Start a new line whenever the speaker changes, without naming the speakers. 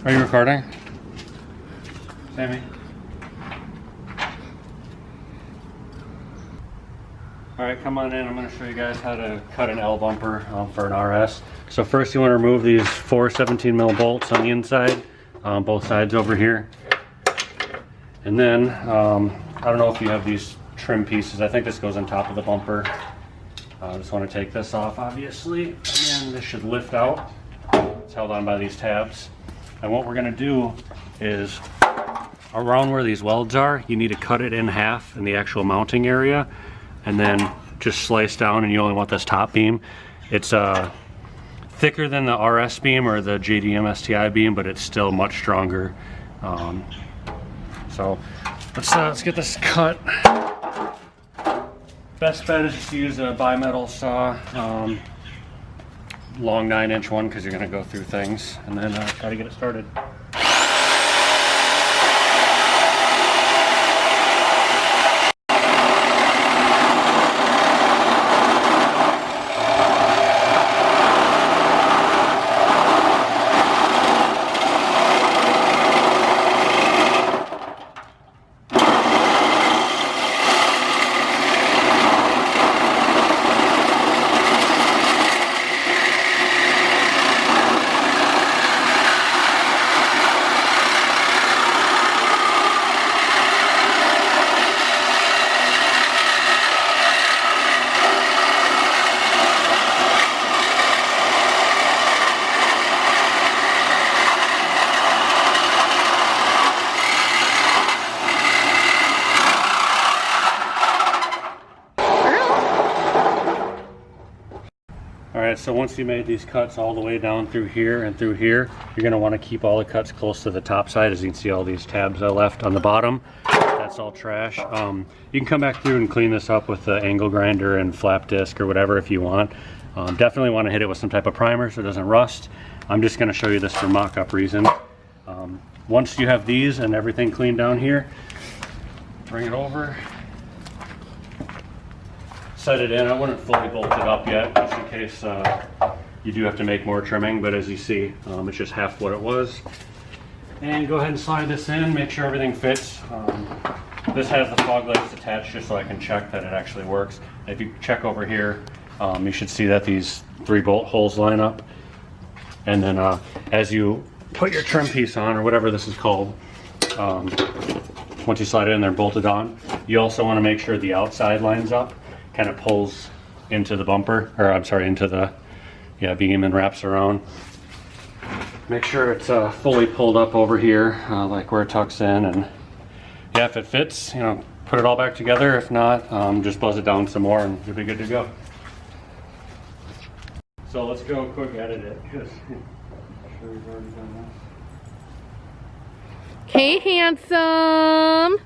Are you recording? Sammy? Alright, come on in. I'm going to show you guys how to cut an L bumper for an RS. So first you want to remove these 4 17mm bolts on the inside, both sides over here. And then, I don't know if you have these trim pieces. I think this goes on top of the bumper. I just want to take this off, obviously. And then this should lift out. It's held on by these tabs. And what we're going to do is, around where these welds are, you need to cut it in half in the actual mounting area, and then just slice down, and you only want this top beam. It's thicker than the RS beam or the JDM STI beam, but it's still much stronger. So let's get this cut. Best bet is just to use a bimetal saw, long 9-inch one, because you're going to go through things, and then try to get it started. Alright, so once you made these cuts all the way down through here and through here, you're going to want to keep all the cuts close to the top side. As you can see, all these tabs are left on the bottom. That's all trash. You can come back through and clean this up with the angle grinder and flap disc or whatever if you want. Definitely want to hit it with some type of primer so it doesn't rust. I'm just going to show you this for mock-up reasons. Once you have these and everything cleaned down here, bring it over. Set it in. I wouldn't fully bolt it up yet, just in case you do have to make more trimming, but as you see, it's just half what it was. And go ahead and slide this in, make sure everything fits. This has the fog lights attached just so I can check that it actually works. If you check over here, you should see that these 3 bolt holes line up. And then as you put your trim piece on, or whatever this is called, once you slide it in there and bolt it on, you also want to make sure the outside lines up. Kind of pulls into the bumper, or I'm sorry, into the beam and wraps around. Make sure it's fully pulled up over here, like where it tucks in, and yeah, if it fits, put it all back together. If not, just buzz it down some more and you'll be good to go. So let's go quick edit it, because I'm sure we've already done that.
Hey, handsome.